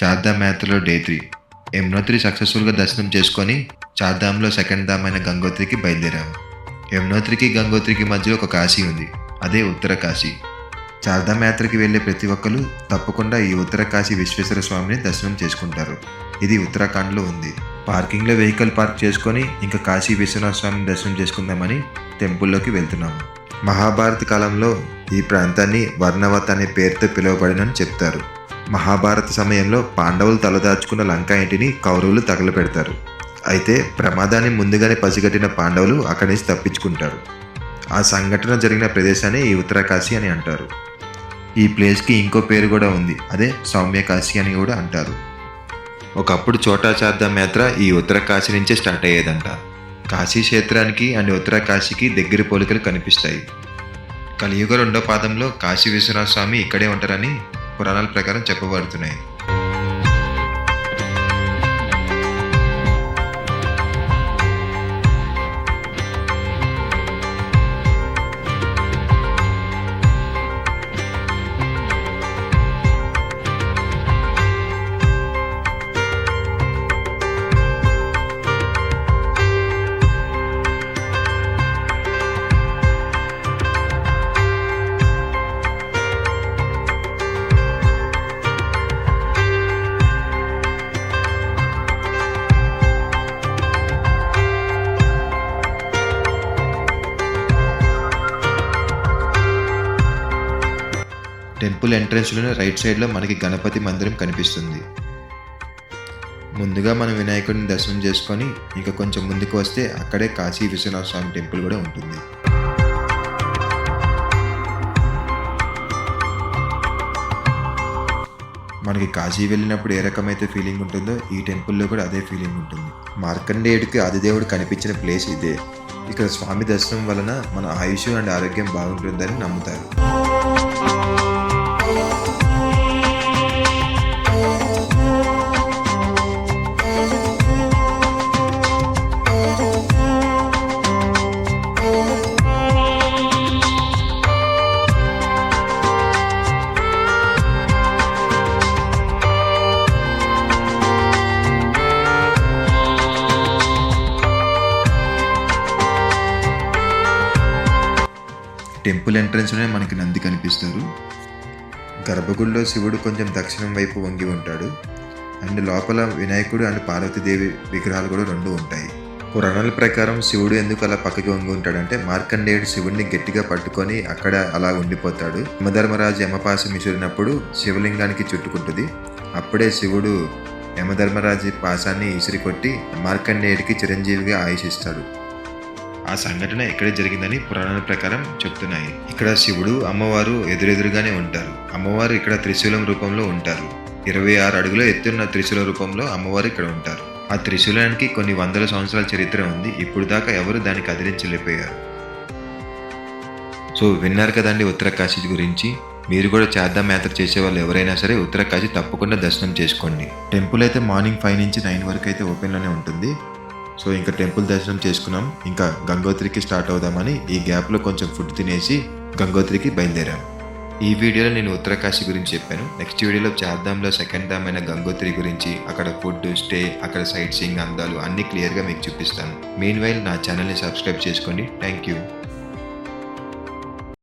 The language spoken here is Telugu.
చార్ధామ్ యాత్రలో డే 3. యమునోత్రి సక్సెస్ఫుల్గా దర్శనం చేసుకొని చార్ధామ్లో సెకండ్ ధామ్ అయిన గంగోత్రికి బయలుదేరాము. యమునోత్రికి గంగోత్రికి మధ్యలో ఒక కాశీ ఉంది, అదే ఉత్తర కాశీ. చార్ధామ్ యాత్రకి వెళ్ళే ప్రతి ఒక్కరు తప్పకుండా ఈ ఉత్తర కాశీ విశ్వేశ్వర స్వామిని దర్శనం చేసుకుంటారు. ఇది ఉత్తరాఖండ్లో ఉంది. పార్కింగ్లో వెహికల్ పార్క్ చేసుకొని ఇంకా కాశీ విశ్వనాథ స్వామిని దర్శనం చేసుకుందామని టెంపుల్లోకి వెళ్తున్నాము. మహాభారత కాలంలో ఈ ప్రాంతాన్ని వర్ణవత్ అనే పేరుతో పిలువబడినని చెప్తారు. మహాభారత సమయంలో పాండవులు తలదాచుకున్న లంకా ఇంటిని కౌరవులు తగలపెడతారు. అయితే ప్రమాదాన్ని ముందుగానే పసిగట్టిన పాండవులు అక్కడి నుంచి తప్పించుకుంటారు. ఆ సంఘటన జరిగిన ప్రదేశాన్ని ఈ ఉత్తరకాశీ అని అంటారు. ఈ ప్లేస్కి ఇంకో పేరు కూడా ఉంది, అదే సౌమ్య కాశీ అని కూడా అంటారు. ఒకప్పుడు చోటా చార్ధామ్ యాత్ర ఈ ఉత్తరకాశీ నుంచే స్టార్ట్ అయ్యేదంట. కాశీ క్షేత్రానికి అండ్ ఉత్తరకాశీకి దగ్గర పోలికలు కనిపిస్తాయి. కలియుగ 2వ పాదంలో కాశీ విశ్వనాథ స్వామి ఇక్కడే ఉంటారని పురాణాల ప్రకారం చెప్పబడుతున్నాయి. టెంపుల్ ఎంట్రన్స్లోనే రైట్ సైడ్లో మనకి గణపతి మందిరం కనిపిస్తుంది. ముందుగా మనం వినాయకుడిని దర్శనం చేసుకొని ఇంకా కొంచెం ముందుకు వస్తే అక్కడే కాశీ విశ్వనాథ స్వామి టెంపుల్ కూడా ఉంటుంది. మనకి కాశీ వెళ్ళినప్పుడు ఏ రకమైతే ఫీలింగ్ ఉంటుందో ఈ టెంపుల్లో కూడా అదే ఫీలింగ్ ఉంటుంది. మార్కండేయుడికి ఆదిదేవుడు కనిపించిన ప్లేస్ ఇదే. ఇక్కడ స్వామి దర్శనం వలన మన ఆయుష్ అండ్ ఆరోగ్యం బాగుంటుందని నమ్ముతారు. టెంపుల్ ఎంట్రన్స్లోనే మనకి నంది కనిపిస్తారు. గర్భగుడిలో శివుడు కొంచెం దక్షిణం వైపు వంగి ఉంటాడు. అండ్ లోపల వినాయకుడు అండ్ పార్వతీదేవి విగ్రహాలు కూడా 2 ఉంటాయి. పురాణాల ప్రకారం శివుడు ఎందుకు అలా పక్కకి వంగి ఉంటాడంటే మార్కండేయుడు శివుడిని గట్టిగా పట్టుకొని అక్కడ అలా ఉండిపోతాడు. యమధర్మరాజు యమపాశం విసిరినప్పుడు శివలింగానికి చుట్టుకుంటుంది. అప్పుడే శివుడు యమధర్మరాజు పాశాన్ని ఇసిరి కొట్టి మార్కండేయుడికి చిరంజీవిగా ఆయుషిస్తాడు. ఆ సంఘటన ఇక్కడే జరిగిందని పురాణాల ప్రకారం చెప్తున్నాయి. ఇక్కడ శివుడు అమ్మవారు ఎదురెదురుగానే ఉంటారు. అమ్మవారు ఇక్కడ త్రిశూలం రూపంలో ఉంటారు. 26 అడుగుల ఎత్తున్న త్రిశూల రూపంలో అమ్మవారు ఇక్కడ ఉంటారు. ఆ త్రిశూలానికి కొన్ని వందల సంవత్సరాల చరిత్ర ఉంది. ఇప్పుడు దాకా ఎవరు దాన్ని కదిలించలేకపోయారు. సో విన్నారు కదండి ఉత్తరకాశీ గురించి. మీరు కూడా చార్ధామ్ యాత్ర చేసే వాళ్ళు ఎవరైనా సరే ఉత్తరకాశీ తప్పకుండా దర్శనం చేసుకోండి. టెంపుల్ అయితే మార్నింగ్ 5 నుంచి 9 వరకు అయితే ఓపెన్లోనే ఉంటుంది. సో ఇంకా టెంపుల్ దర్శనం చేసుకున్నాం. ఇంకా గంగోత్రికి స్టార్ట్ అవుదామని ఈ గ్యాప్లో కొంచెం ఫుడ్ తినేసి గంగోత్రికి బయలుదేరాం. ఈ వీడియోలో నేను ఉత్తరకాశీ గురించి చెప్పాను. నెక్స్ట్ వీడియోలో చార్ధామ్లో సెకండ్ ధామ్ అయిన గంగోత్రి గురించి, అక్కడ ఫుడ్, స్టే, అక్కడ సైట్ సీయింగ్ అందాలు అన్నీ క్లియర్గా మీకు చూపిస్తాను. మీన్ వైల్ నా ఛానల్ని సబ్స్క్రైబ్ చేసుకోండి. Thank you.